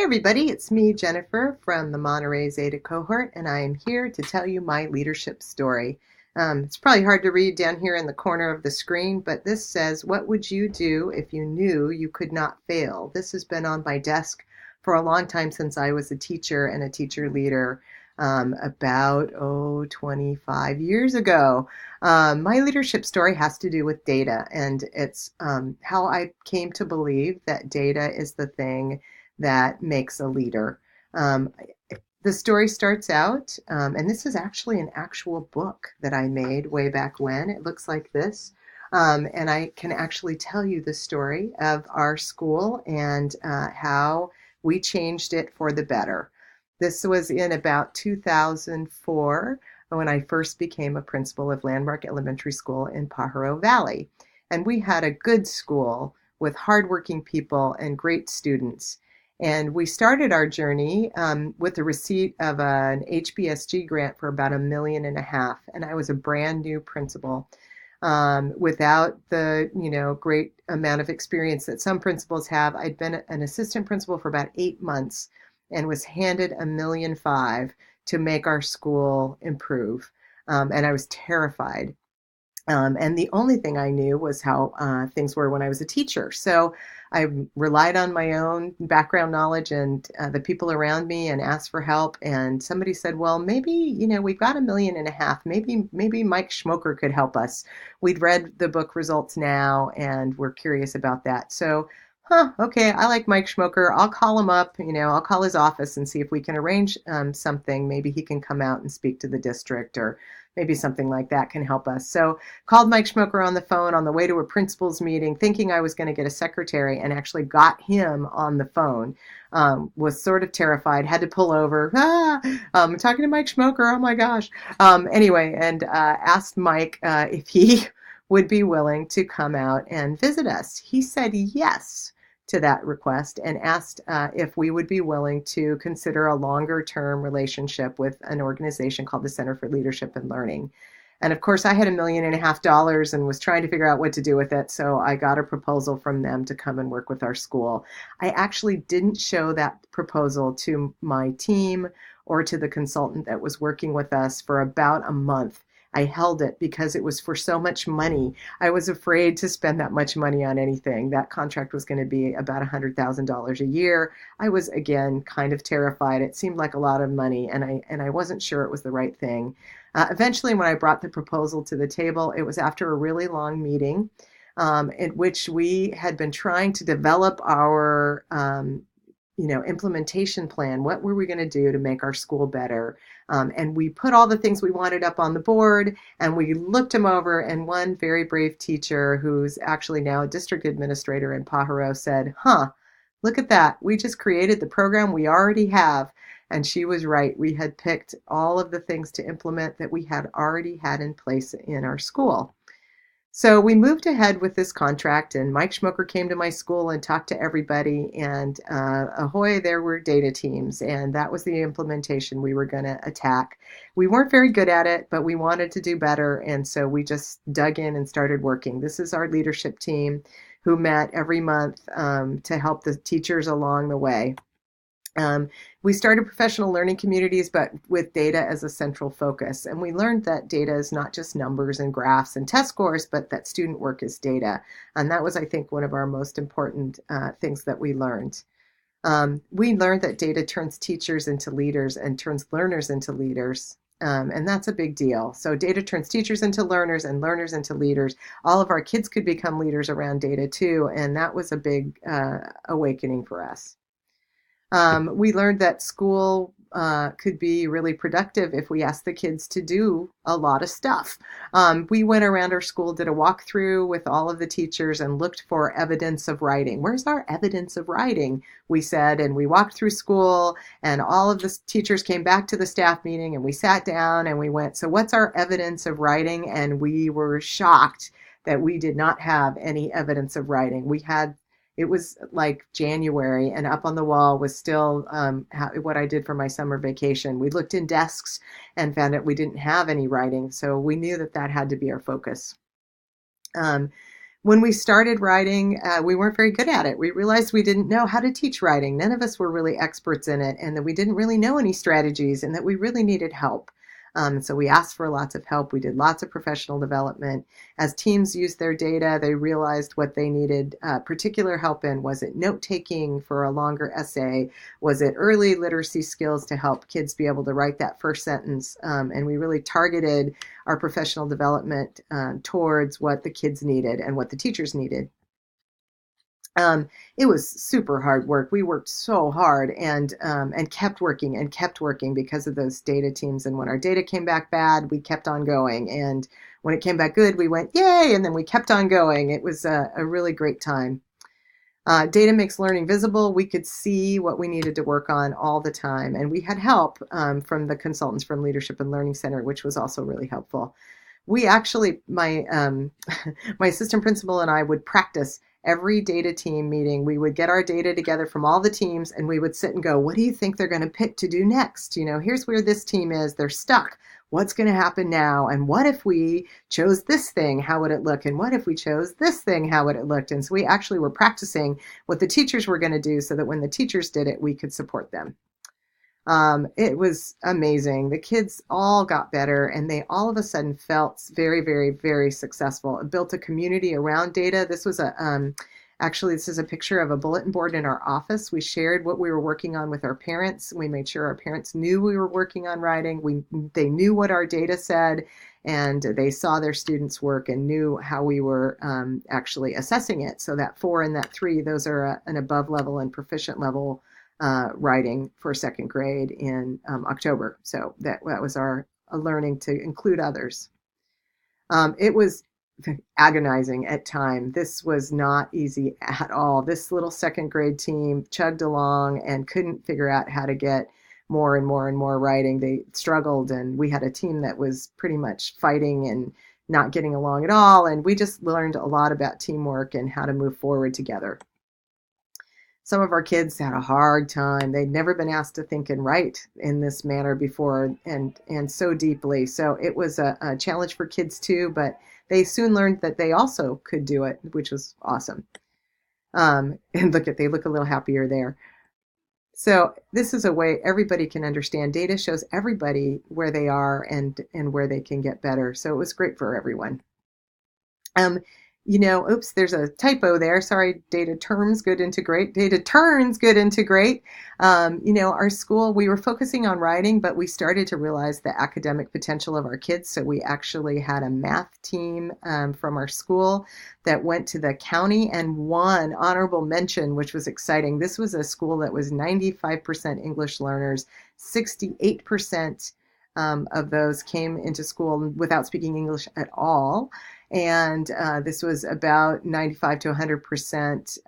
everybody, it's me, Jennifer, from the Monterey Zeta cohort, and I am here to tell you my leadership story. It's probably hard to read down here in the corner of the screen, but this says, "What would you do if you knew you could not fail?" This has been on my desk for a long time since I was a teacher and a teacher leader about, 25 years ago. My leadership story has to do with data, and it's how I came to believe that data is the thing that makes a leader. Um, the story starts out, and this is actually an actual book that I made way back when. It looks like this. And I can actually tell you the story of our school and how we changed it for the better. This was in about 2004 when I first became a principal of Landmark Elementary School in Pajaro Valley. And we had a good school with hardworking people and great students. And we started our journey with the receipt of an HBSG grant for about $1.5 million. And I was a brand new principal without the great amount of experience that some principals have. I'd been an assistant principal for about 8 months and was handed $1.5 million to make our school improve. And I was terrified. And the only thing I knew was how things were when I was a teacher. So I relied on my own background knowledge and the people around me and asked for help. And somebody said, well, maybe, we've got $1.5 million. Maybe Mike Schmoker could help us. We'd read the book Results Now and we're curious about that. So, okay, I like Mike Schmoker. I'll call him up, I'll call his office and see if we can arrange something. Maybe he can come out and speak to the district or maybe something like that can help us. So called Mike Schmoker on the phone on the way to a principal's meeting, thinking I was going to get a secretary, and actually got him on the phone. Was sort of terrified, had to pull over. I'm talking to Mike Schmoker. Oh my gosh. Anyway, and asked Mike if he would be willing to come out and visit us. He said yes to that request and asked if we would be willing to consider a longer term relationship with an organization called the Center for Leadership and Learning. And of course, I had $1.5 million and was trying to figure out what to do with it. So I got a proposal from them to come and work with our school. I actually didn't show that proposal to my team or to the consultant that was working with us for about a month. I held it because it was for so much money. I was afraid to spend that much money on anything. That contract was going to be about $100,000 a year. I was, again, kind of terrified. It seemed like a lot of money, and I wasn't sure it was the right thing. Eventually, when I brought the proposal to the table, it was after a really long meeting in which we had been trying to develop our implementation plan. What were we going to do to make our school better? And we put all the things we wanted up on the board and we looked them over. And one very brave teacher, who's actually now a district administrator in Pajaro, said, look at that. We just created the program we already have. And she was right. We had picked all of the things to implement that we had already had in place in our school. So we moved ahead with this contract, and Mike Schmoker came to my school and talked to everybody, and ahoy, there were data teams, and that was the implementation we were going to attack. We weren't very good at it, but we wanted to do better, and so we just dug in and started working. This is our leadership team who met every month to help the teachers along the way. We started professional learning communities, but with data as a central focus. And we learned that data is not just numbers and graphs and test scores, but that student work is data. And that was, I think, one of our most important things that we learned. We learned that data turns teachers into leaders and turns learners into leaders. And that's a big deal. So data turns teachers into learners and learners into leaders. All of our kids could become leaders around data too. And that was a big awakening for us. We learned that school could be really productive if we asked the kids to do a lot of stuff. We went around our school, did a walkthrough with all of the teachers and looked for evidence of writing. Where's our evidence of writing? We said, and we walked through school and all of the teachers came back to the staff meeting and we sat down and we went, so what's our evidence of writing? And we were shocked that we did not have any evidence of writing. It was like January, and up on the wall was still what I did for my summer vacation. We looked in desks and found out we didn't have any writing, so we knew that that had to be our focus. When we started writing, we weren't very good at it. We realized we didn't know how to teach writing. None of us were really experts in it, and that we didn't really know any strategies, and that we really needed help. So we asked for lots of help. We did lots of professional development. As teams used their data, they realized what they needed particular help in. Was it note taking for a longer essay? Was it early literacy skills to help kids be able to write that first sentence? And we really targeted our professional development towards what the kids needed and what the teachers needed. It was super hard work. We worked so hard and kept working because of those data teams. And when our data came back bad, we kept on going. And when it came back good, we went yay, and then we kept on going. It was a really great time. Data makes learning visible. We could see what we needed to work on all the time, and we had help from the consultants from Leadership and Learning Center, which was also really helpful. We actually, my assistant principal and I would practice every data team meeting. We would get our data together from all the teams, and we would sit and go, what do you think they're going to pick to do next? You know, here's where this team is. They're stuck. What's going to happen now? And what if we chose this thing? How would it look? And what if we chose this thing? How would it look? And so we actually were practicing what the teachers were going to do so that when the teachers did it, we could support them. It was amazing. The kids all got better, and they all of a sudden felt very, very, very successful. It built a community around data. Actually, this is a picture of a bulletin board in our office. We shared what we were working on with our parents. We made sure our parents knew we were working on writing. They knew what our data said, and they saw their students' work and knew how we were actually assessing it. So that 4 and that 3, those are an above level and proficient level writing for second grade in October. So that was our learning to include others. It was agonizing at time. This was not easy at all. This little second grade team chugged along and couldn't figure out how to get more and more and more writing. They struggled, and we had a team that was pretty much fighting and not getting along at all. And we just learned a lot about teamwork and how to move forward together. Some of our kids had a hard time. They'd never been asked to think and write in this manner before, and so deeply. So it was a challenge for kids too, but they soon learned that they also could do it, which was awesome. And they look a little happier there. So this is a way everybody can understand. Data shows everybody where they are and where they can get better. So it was great for everyone. Oops, there's a typo there. Sorry, data terms good into great. Data turns good into great. Our school, we were focusing on writing, but we started to realize the academic potential of our kids. So we actually had a math team from our school that went to the county and won honorable mention, which was exciting. This was a school that was 95% English learners, 68% of those came into school without speaking English at all. And this was about 95 to 100%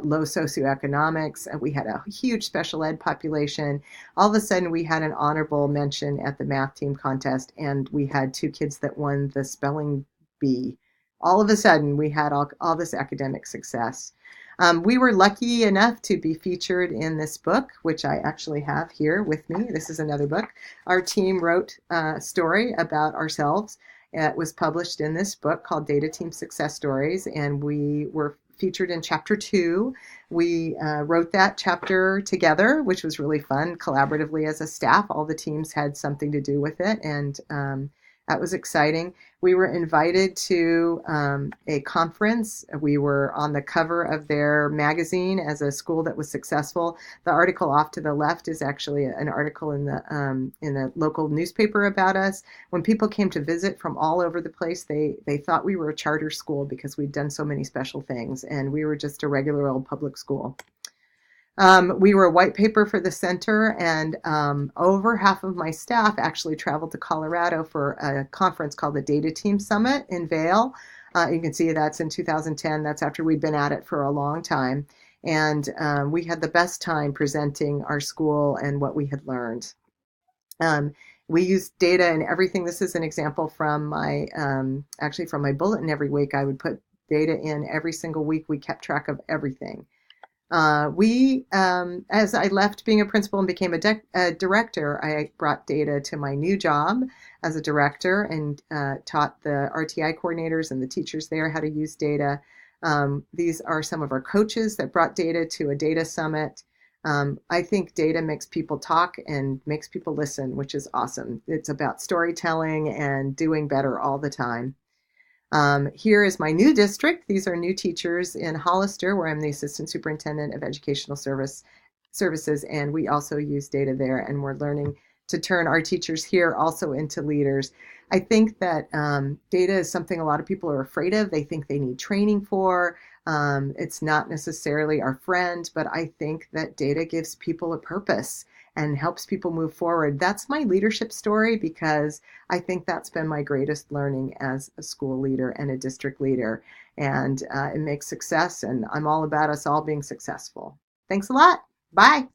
low socioeconomics. And we had a huge special ed population. All of a sudden, we had an honorable mention at the math team contest, and we had 2 kids that won the spelling bee. All of a sudden, we had all this academic success. We were lucky enough to be featured in this book, which I actually have here with me. This is another book. Our team wrote a story about ourselves. It was published in this book called Data Team Success Stories, and we were featured in chapter 2. We wrote that chapter together, which was really fun, collaboratively as a staff. All the teams had something to do with it, and that was exciting. We were invited to a conference. We were on the cover of their magazine as a school that was successful. The article off to the left is actually an article in the local newspaper about us. When people came to visit from all over the place, they thought we were a charter school because we'd done so many special things, and we were just a regular old public school. We were a white paper for the center, and over half of my staff actually traveled to Colorado for a conference called the Data Team Summit in Vail. You can see that's in 2010. That's after we'd been at it for a long time. And we had the best time presenting our school and what we had learned. We used data in everything. This is an example from my bulletin every week. I would put data in every single week. We kept track of everything. As I left being a principal and became a director, I brought data to my new job as a director and taught the RTI coordinators and the teachers there how to use data. These are some of our coaches that brought data to a data summit. I think data makes people talk and makes people listen, which is awesome. It's about storytelling and doing better all the time. Here is my new district. These are new teachers in Hollister, where I'm the Assistant Superintendent of Educational Services, and we also use data there, and we're learning to turn our teachers here also into leaders. I think that data is something a lot of people are afraid of. They think they need training for. It's not necessarily our friend, but I think that data gives people a purpose and helps people move forward. That's my leadership story because I think that's been my greatest learning as a school leader and a district leader. And it makes success, and I'm all about us all being successful. Thanks a lot. Bye.